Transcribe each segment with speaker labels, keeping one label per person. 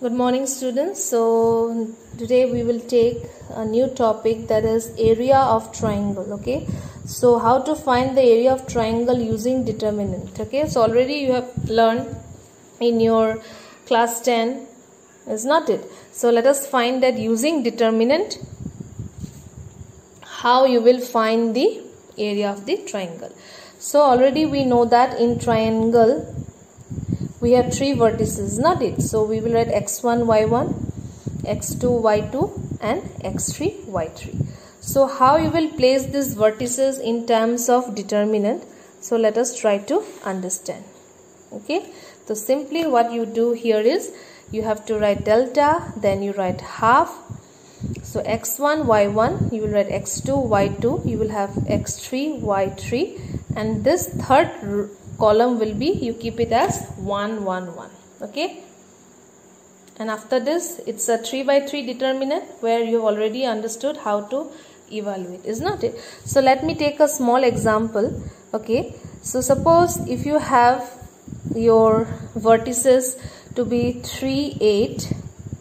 Speaker 1: Good morning, students. So today we will take a new topic, that is area of triangle. Okay, so how to find the area of triangle using determinant. Okay, so already you have learned in your class 10, is not it? So let us find that using determinant how you will find the area of the triangle. So already we know that in triangle we have three vertices, not it? So we will write x1 y1, x2 y2 and x3 y3. So how you will place these vertices in terms of determinant? So let us try to understand. Okay, so simply what you do here is you have to write delta, then you write half. So x1 y1, you will write x2 y2, you will have x3 y3, and this third column will be, you keep it as 1 1 1. Okay, and after this it's a 3 by 3 determinant where you have already understood how to evaluate, is not it? So let me take a small example. Okay, so suppose if you have your vertices to be 3 8,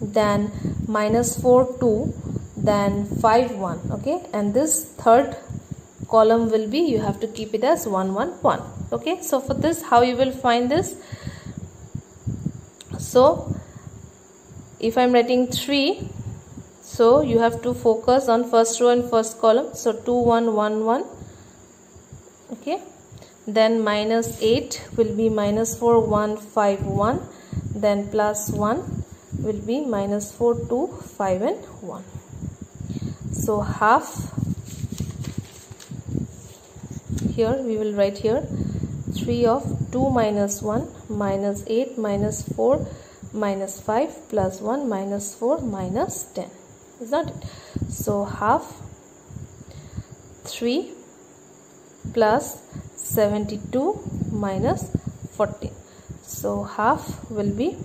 Speaker 1: then -4 2, then 5 1. Okay, and this third column will be, you have to keep it as 1 1 1. Okay, so for this how you will find this? So if I am writing 3, so you have to focus on first row and first column. So 2 1 1 1. Okay, then -8 will be -4 1 5 1, then +1 will be -4 2 5 and 1. So half, here we will write here 3 of 2 minus 1 minus 8 minus 4 minus 5 plus 1 minus 4 minus 10, is that it? So half 3 plus 72 minus 14. So half will be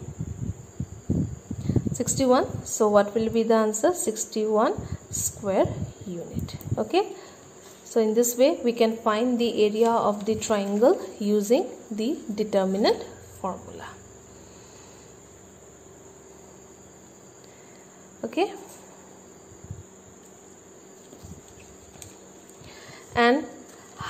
Speaker 1: 61. So what will be the answer? 61 square unit. Okay, so in this way we can find the area of the triangle using the determinant formula. Okay, and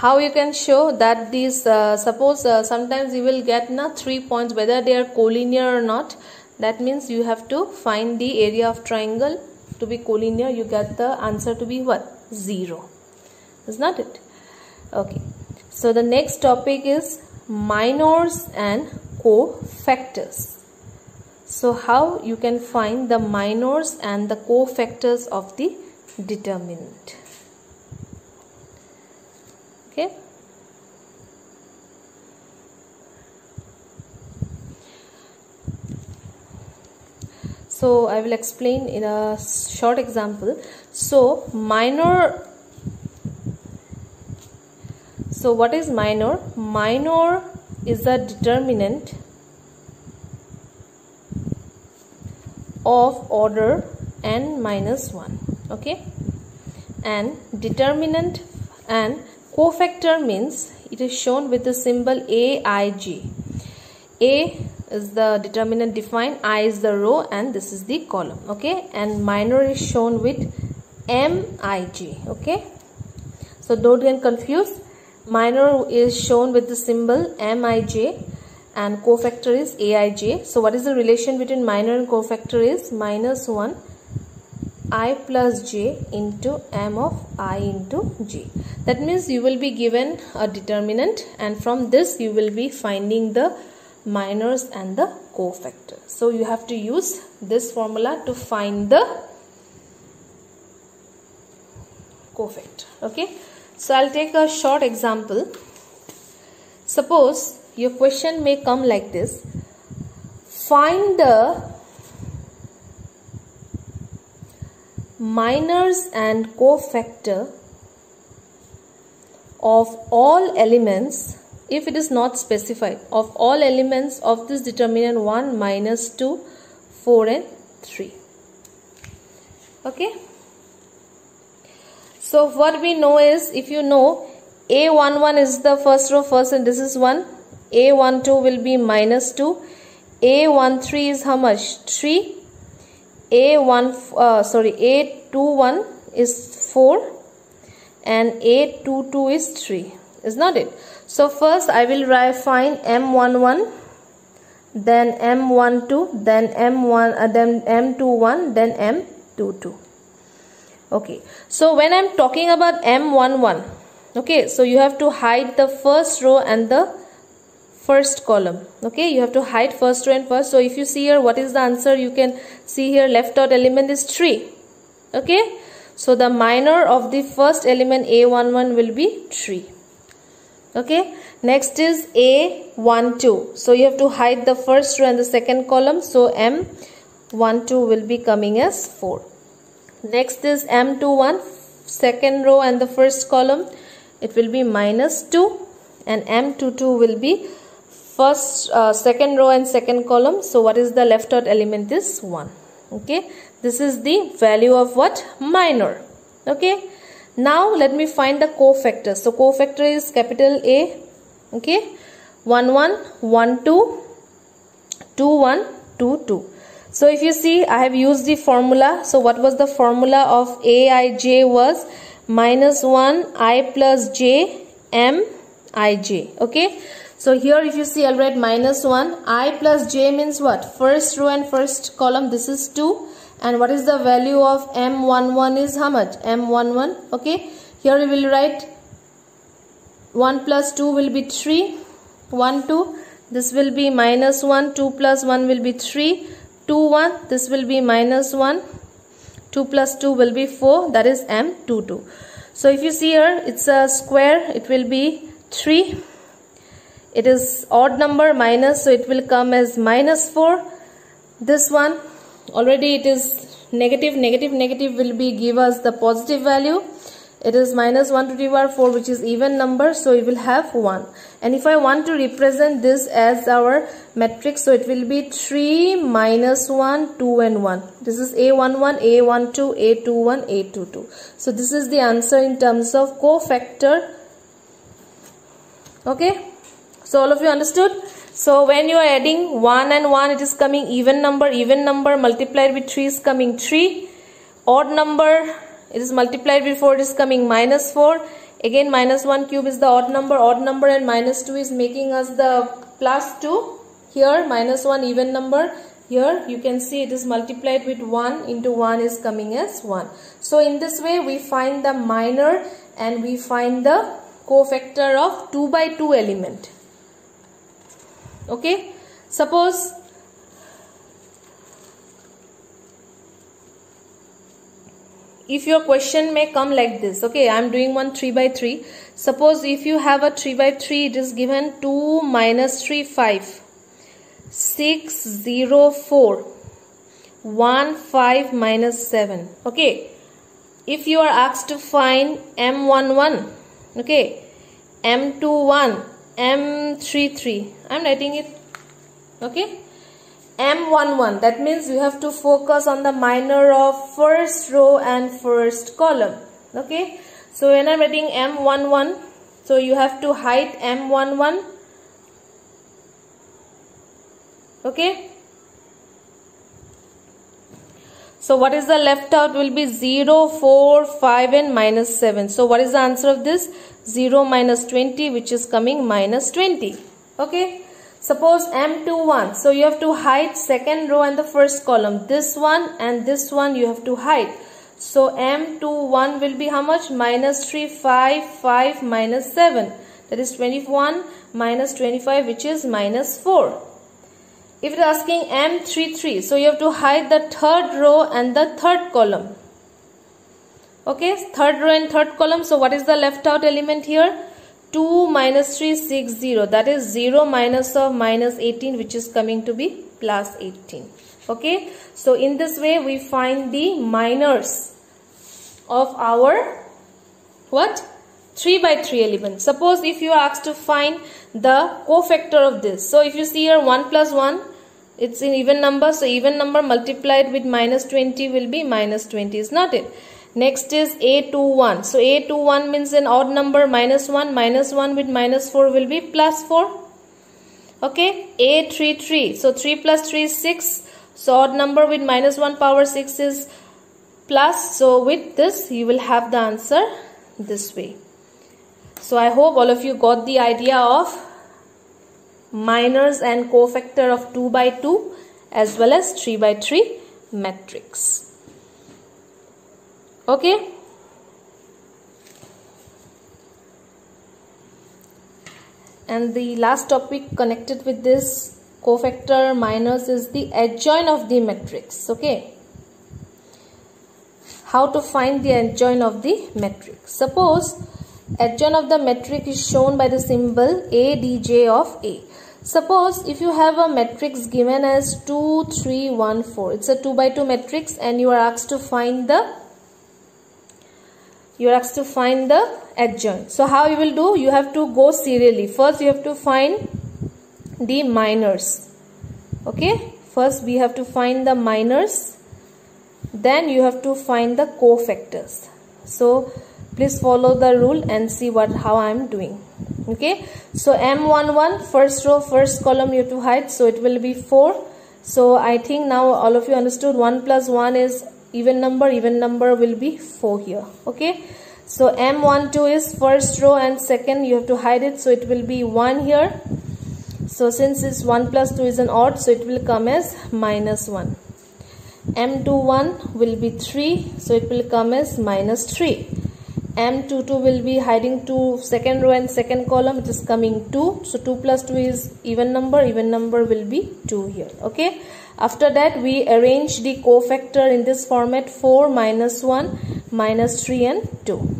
Speaker 1: how you can show that these suppose sometimes you will get 3 points whether they are collinear or not. That means you have to find the area of triangle to be collinear. You get the answer to be what? 0. Is not it? Okay, so the next topic is minors and cofactors. So how you can find the minors and the cofactors of the determinant? Okay, so I will explain in a short example. So minor, so what is minor? Minor is a determinant of order n minus 1. Okay, and determinant and cofactor means it is shown with the symbol aij. A is the determinant defined, I is the row, and this is the column. Okay, and minor is shown with mij. Okay, so don't get confused. Minor is shown with the symbol mij and cofactor is aij. So what is the relation between minor and cofactor is -1 I plus j into m of I into j. That means you will be given a determinant and from this you will be finding the minors and the cofactor. So you have to use this formula to find the cofactor. Okay, so I'll take a short example. Suppose your question may come like this: find the minors and cofactor of all elements, if it is not specified, of all elements of this determinant 1, -2, 4 and 3. Okay, so what we know is, if you know A11 is the first row first and this is 1, A12 will be -2, A13 is how much? 3. A21 is 4 and A22 is 3, is not it? So first I will find M11, then M12, then then M21, then M22. Okay, so when I'm talking about M11, okay, so you have to hide the first row and the first column. Okay, you have to hide first row and first. So if you see here, what is the answer? You can see here left out element is 3. Okay, so the minor of the first element A11 will be 3. Okay, next is A12. So you have to hide the first row and the second column. So M12 will be coming as 4. Next is M21, second row and the first column. It will be -2, and M22 will be second row and second column. So what is the left out element is 1. Okay, this is the value of what? Minor. Okay, now let me find the cofactor. So cofactor is capital A. Okay, 1 1 1 2 2 1 2 2. So if you see, I have used the formula. So what was the formula of Aij? Was -1 I plus j m ij. Okay, so here if you see, I'll write -1 I plus j means what? First row and first column, this is 2. And what is the value of M11 is how much? M11. Okay, here we will write 1 plus 2 will be 3, 1 2. This will be -1, 2 plus 1 will be 3, 2 1. This will be -1, 2 plus 2 will be 4, that is M22. So if you see here, it's a square, it will be 3. It is odd number minus, so it will come as -4. This one already it is negative, negative will be give us the positive value. It is -1 to the power 4, which is even number, so we will have 1. And if I want to represent this as our matrix, so it will be 3 -1 2 and 1. This is A11, A12, A21, A22. So this is the answer in terms of cofactor. Okay, so all of you understood? So when you are adding 1 and 1, it is coming even number multiplied with 3 is coming 3. Odd number, it is multiplied with 4, it is coming -4. Again -1 cube is the odd number and -2 is making us the +2. Here -1 even number. Here you can see it is multiplied with 1 into 1 is coming as 1. So in this way we find the minor and we find the cofactor of 2 by 2 element. Okay, suppose if your question may come like this. Okay, I am doing one 3 by 3. Suppose if you have a 3 by 3, it is given 2 minus 3 5 6 0 4 1 5 minus 7. Okay, if you are asked to find M11, okay, M21, M33, I am writing it. Okay, M11, that means you have to focus on the minor of first row and first column. Okay, so when I am writing M11, so you have to hide M11. Okay, so what is the left out will be 0, 4, 5 and minus 7. So what is the answer of this? 0 minus 20, which is coming minus 20. Okay, suppose M21, so you have to hide second row and the first column. This one and this one you have to hide. So M21 will be how much? Minus 3, 5, 5 minus 7. That is 21 minus 25, which is minus 4. If it is asking M33, so you have to hide the third row and the third column. Okay, third row and third column. So what is the left out element here? 2 minus 3, 6, 0. That is 0 minus of minus 18, which is coming to be plus 18. Okay, so in this way we find the minors of our what? 3 by 3 element. Suppose if you are asked to find the cofactor of this. So if you see here 1 plus 1, it's in even number. So even number multiplied with minus 20 will be minus 20, is not it? Next is A21. So A21 means an odd number, minus 1 with minus 4 will be plus 4. Okay, A 3 3. So 3 plus 3 is 6. So odd number with minus 1 power 6 is plus. So with this you will have the answer this way. So I hope all of you got the idea of minors and cofactor of 2 by 2 as well as 3 by 3 matrix. Okay. And the last topic connected with this cofactor minors is the adjoint of the matrix. Okay. How to find the adjoint of the matrix? Suppose adjoint of the matrix is shown by the symbol ADJ of A. Suppose if you have a matrix given as 2 3 1 4, it's a 2 by 2 matrix, and you are asked to find the adjoint. So how you will do? You have to go serially. First you have to find the minors. Okay, first we have to find the minors, then you have to find the cofactors. So please follow the rule and see how I am doing. Okay, so M11, first row first column you have to hide, so it will be 4. So I think now all of you understood 1 plus 1 is even number will be 4 here. Okay, so M12 is first row and second you have to hide it, so it will be 1 here. So since it's 1 plus 2 is an odd, so it will come as minus 1. M21 will be 3, so it will come as minus 3. M22 will be hiding to second row and second column, it is coming 2. So 2 plus 2 is even number will be 2 here. Okay. After that we arrange the cofactor in this format: 4, minus 1, minus 3 and 2.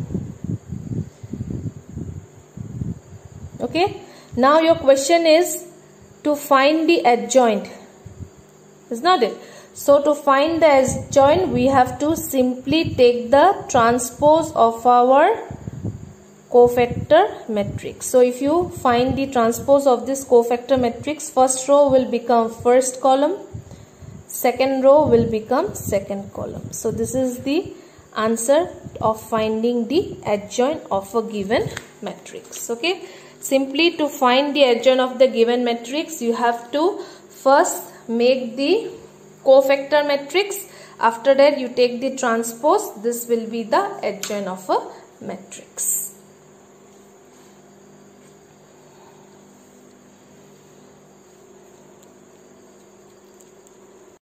Speaker 1: Okay. Now your question is to find the adjoint, is not it? So to find the adjoint we have to simply take the transpose of our cofactor matrix. So if you find the transpose of this cofactor matrix, first row will become first column, second row will become second column. So this is the answer of finding the adjoint of a given matrix. Okay, simply to find the adjoint of the given matrix you have to first make the cofactor matrix. After that you take the transpose. This will be the adjoint of a matrix.